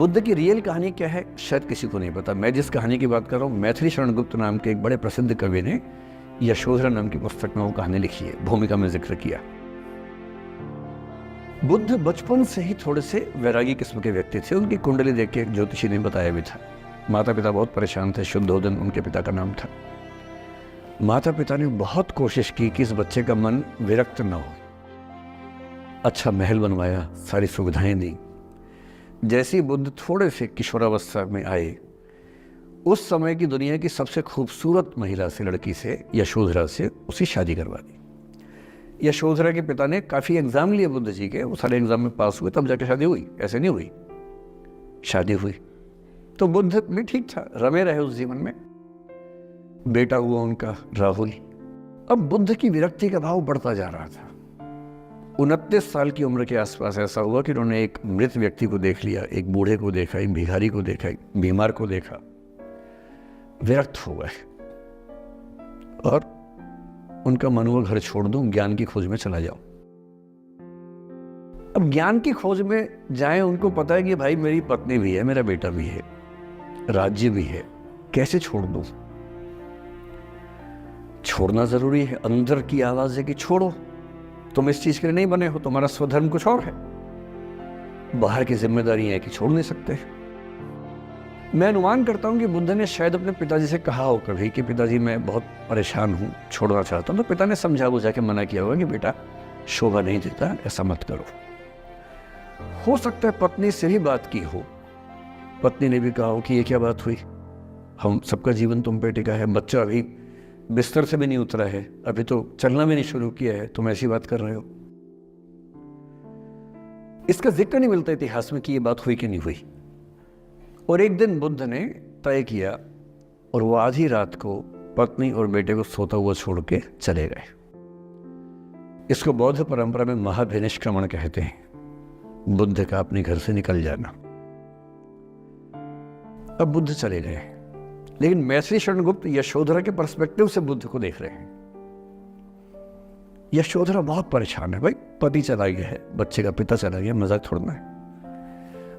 बुद्ध की रियल कहानी क्या है शायद किसी को नहीं पता। मैं जिस कहानी की बात कर रहा हूँ, मैथिली शरण गुप्त नाम के एक बड़े प्रसिद्ध कवि ने यशोधरा नाम की पुस्तक में वो कहानी लिखी है, भूमिका में जिक्र किया। बुद्ध बचपन से ही थोड़े से वैरागी किस्म के व्यक्ति थे। उनकी कुंडली देख के एक ज्योतिषी ने बताया भी था। माता पिता बहुत परेशान थे। शुद्धोदन उनके पिता का नाम था। माता पिता ने बहुत कोशिश की कि इस बच्चे का मन विरक्त न हो। अच्छा महल बनवाया, सारी सुविधाएं दी। जैसे ही बुद्ध थोड़े से किशोरावस्था में आए, उस समय की दुनिया की सबसे खूबसूरत महिला से, लड़की से, यशोधरा से उसकी शादी करवा दी। यशोधरा के पिता ने काफ़ी एग्ज़ाम लिए बुद्ध जी के, वो सारे एग्ज़ाम में पास हुए, तब जाके शादी हुई। ऐसे नहीं हुई, शादी हुई। तो बुद्ध भी ठीक था, रमे रहे उस जीवन में। बेटा हुआ उनका राहुल। अब बुद्ध की विरक्ति का भाव बढ़ता जा रहा था। 29 साल की उम्र के आसपास ऐसा हुआ कि उन्होंने एक मृत व्यक्ति को देख लिया, एक बूढ़े को देखा, एक भिखारी को देखा, एक बीमार को देखा। विरक्त हो गए और उनका मन हुआ घर छोड़ दूं, ज्ञान की खोज में चला जाऊं। अब ज्ञान की खोज में जाएं, उनको पता है कि भाई मेरी पत्नी भी है, मेरा बेटा भी है, राज्य भी है, कैसे छोड़ दूं? छोड़ना जरूरी है। अंदर की आवाज है कि छोड़ो, तुम इस चीज के लिए नहीं बने हो, तुम्हारा स्वधर्म कुछ और है। बाहर की जिम्मेदारी है कि छोड़ नहीं सकते। मैं अनुमान करता हूं कि बुद्ध ने शायद अपने पिताजी से कहा हो कभी कि पिताजी मैं बहुत परेशान हूं, छोड़ना चाहता हूं। तो पिता ने समझा बुझा के मना किया होगा कि बेटा शोभा नहीं देता, ऐसा मत करो। हो सकता है पत्नी से भी बात की हो, पत्नी ने भी कहा हो कि ये क्या बात हुई, हम सबका जीवन तुम पे टिका है, बच्चा अभी बिस्तर से भी नहीं उतरा है, अभी तो चलना भी नहीं शुरू किया है, तुम ऐसी बात कर रहे हो। इसका जिक्र नहीं मिलता इतिहास में कि ये बात हुई कि नहीं हुई। और एक दिन बुद्ध ने तय किया और वो आधी रात को पत्नी और बेटे को सोता हुआ छोड़ के चले गए। इसको बौद्ध परंपरा में महाभिनिष्क्रमण कहते हैं, बुद्ध का अपने घर से निकल जाना। अब बुद्ध चले गए, लेकिन मैथिली शरण गुप्त यशोधरा के पर्सपेक्टिव से बुद्ध को देख रहे हैं। यशोधरा बहुत परेशान है, भाई पति चला गया है, बच्चे का पिता चला गया, मजाक छोड़ना है।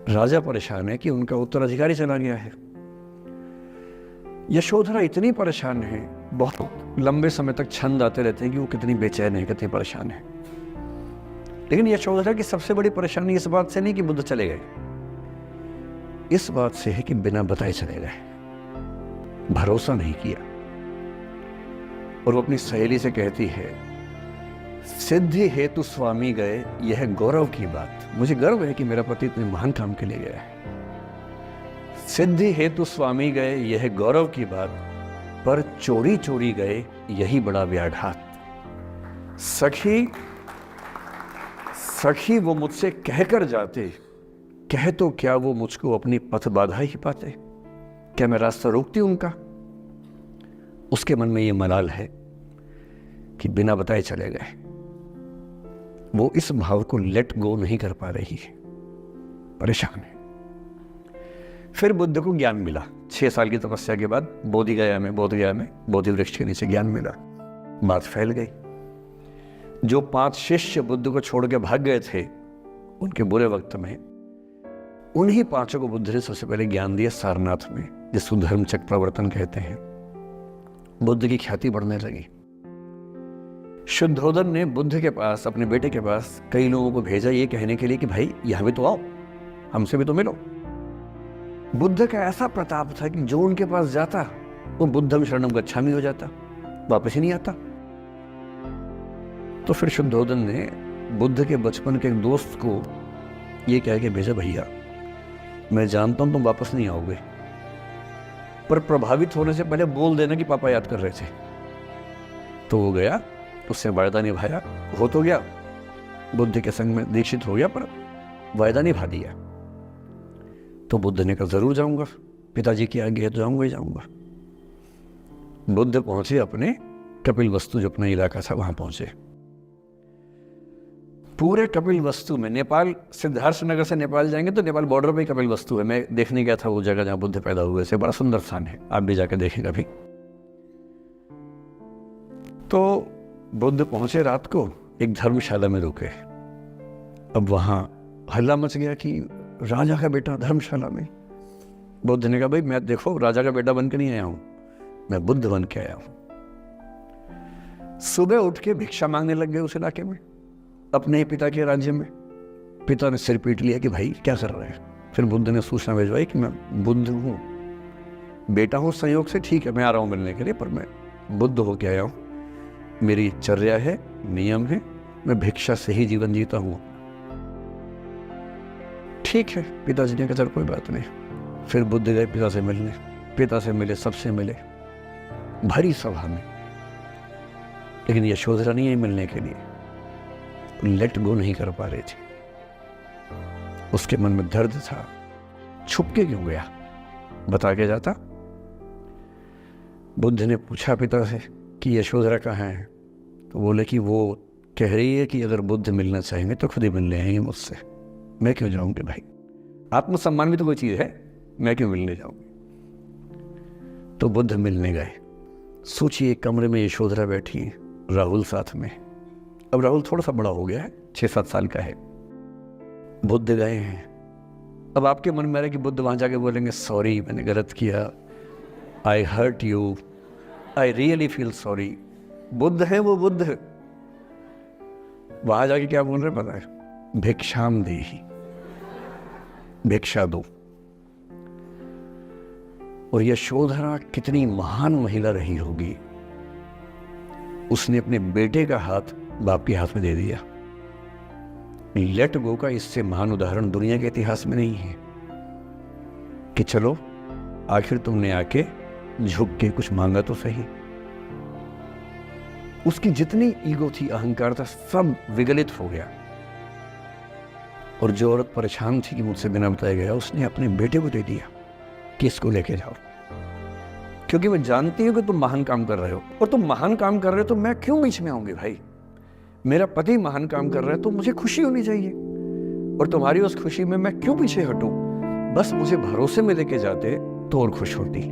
राजा परेशान है कि उनका उत्तराधिकारी चला गया है। यशोधरा इतनी परेशान है, बहुत लंबे समय तक छंद आते रहते हैं कि वो कितनी बेचैन है, कितनी परेशान है। लेकिन यशोधरा की सबसे बड़ी परेशानी इस बात से नहीं कि बुद्ध चले गए, इस बात से है कि बिना बताए चले गए, भरोसा नहीं किया। और वो अपनी सहेली से कहती है, सिद्धि हेतु स्वामी गए, यह गौरव की बात। मुझे गर्व है कि मेरा पति इतने महान काम के लिए गया है। सिद्धि हेतु स्वामी गए, यह गौरव की बात, पर चोरी चोरी गए, यही बड़ा व्याघात। सखी सखी वो मुझसे कहकर जाते, कह तो क्या वो मुझको अपनी पथ बाधा ही पाते। क्या मैं रास्ता रोकती उनका? उसके मन में ये मलाल है कि बिना बताए चले गए। वो इस भाव को लेट गो नहीं कर पा रही है, परेशान है। फिर बुद्ध को ज्ञान मिला 6 साल की तपस्या के बाद। बोधगया में बोधि वृक्ष के नीचे ज्ञान मिला, बात फैल गई। जो 5 शिष्य बुद्ध को छोड़ के भाग गए थे उनके बुरे वक्त में, उन्हीं 5 को बुद्ध ने सबसे पहले ज्ञान दिया सारनाथ में, जिसको धर्मचक्र प्रवर्तन कहते हैं। बुद्ध की ख्याति बढ़ने लगी। शुद्धोदन ने बुद्ध के पास, अपने बेटे के पास कई लोगों को भेजा ये कहने के लिए कि भाई यहां भी तो आओ, हमसे भी तो मिलो। बुद्ध का ऐसा प्रताप था कि जो उनके पास जाता वो बुद्धम शरणम गच्छामि हो जाता, वापस ही नहीं आता। तो फिर शुद्धोदन ने बुद्ध के बचपन के एक दोस्त को ये कह के भेजा, भैया मैं जानता हूं तुम वापस नहीं आओगे, पर प्रभावित होने से पहले बोल देना कि पापा याद कर रहे थे। तो वो गया, उससे वायदा निभाया, हो तो गया, बुद्ध के संग में दीक्षित हो गया, पर वायदा निभा दिया। तो बुद्ध ने कहा जरूर जाऊंगा, पिताजी की आज्ञा है तो जाऊंगा ही जाऊंगा। बुद्ध पहुंचे अपने कपिल वस्तु, जो अपना इलाका था, वहां पहुंचे। पूरे कपिल वस्तु में, नेपाल सिद्धार्थ नगर से नेपाल जाएंगे तो नेपाल बॉर्डर पे कपिल वस्तु है। मैं देखने गया था वो जगह जहां बुद्ध पैदा हुए थे, बड़ा सुंदर स्थान है, आप भी जाकर देखें कभी। तो बुद्ध पहुंचे, रात को एक धर्मशाला में रुके। अब वहां हल्ला मच गया कि राजा का बेटा धर्मशाला में। बुद्ध ने कहा भाई मैं देखो राजा का बेटा बन के नहीं आया हूं, मैं बुद्ध बन के आया हूं। सुबह उठ के भिक्षा मांगने लग गए उस इलाके में, अपने ही पिता के राज्य में। पिता ने सिर पीट लिया कि भाई क्या कर रहे हैं। फिर बुद्ध ने सूचना भिजवाई कि मैं बुद्ध हूँ, बेटा हूँ संयोग से, ठीक है मैं आ रहा हूँ मिलने के लिए, पर मैं बुद्ध होके आया हूँ, मेरी चर्या है, नियम है, मैं भिक्षा से ही जीवन जीता हूँ। ठीक है, पिताजी ने कहा चल कोई बात नहीं। फिर बुद्ध गए पिता से मिलने, पिता से मिले, सबसे मिले, भरी सभा में। लेकिन यशोधरा नहीं आई मिलने के लिए, लेट गो नहीं कर पा रही थी। उसके मन में दर्द था, छुप के क्यों गया, बता के जाता। बुद्ध ने पूछा पिता से कि यशोधरा कहाँ है, तो बोले कि वो कह रही है कि अगर बुद्ध मिलना चाहेंगे तो खुद ही मिलने आएंगे मुझसे, मैं क्यों जाऊंगी भाई, आत्मसम्मान भी तो कोई चीज है, मैं क्यों मिलने जाऊंगी। तो बुद्ध मिलने गए। सोचिए कमरे में यशोधरा बैठी, राहुल साथ में। अब राहुल थोड़ा सा बड़ा हो गया है, 6-7 साल का है। बुद्ध गए हैं। अब आपके मन में आ रहा है कि बुद्ध वहां जाके बोलेंगे सॉरी मैंने गलत किया, I hurt you, I really feel sorry. Buddha है वो बुद्ध, वहां जाके क्या बोल रहे पता है, भिक्षाम देहि, भिक्षा दो। और यशोधरा कितनी महान महिला रही होगी, उसने अपने बेटे का हाथ बाप के हाथ में दे दिया। लेट गो का इससे महान उदाहरण दुनिया के इतिहास में नहीं है कि चलो आखिर तुमने आके झुक के कुछ मांगा तो सही। उसकी जितनी ईगो थी, अहंकार था, सब विगलित हो गया। और जो औरत परेशान थी कि मुझसे बिना बताया गया, उसने अपने बेटे को दे दिया कि इसको लेके जाओ, क्योंकि मैं जानती हूं कि तुम महान काम कर रहे हो, और तुम महान काम कर रहे हो तो मैं क्यों बीच में आऊंगी भाई। मेरा पति महान काम कर रहा है तो मुझे खुशी होनी चाहिए, और तुम्हारी उस खुशी में मैं क्यों पीछे हटूं। बस मुझे भरोसे में लेके जाते तो और खुश होती।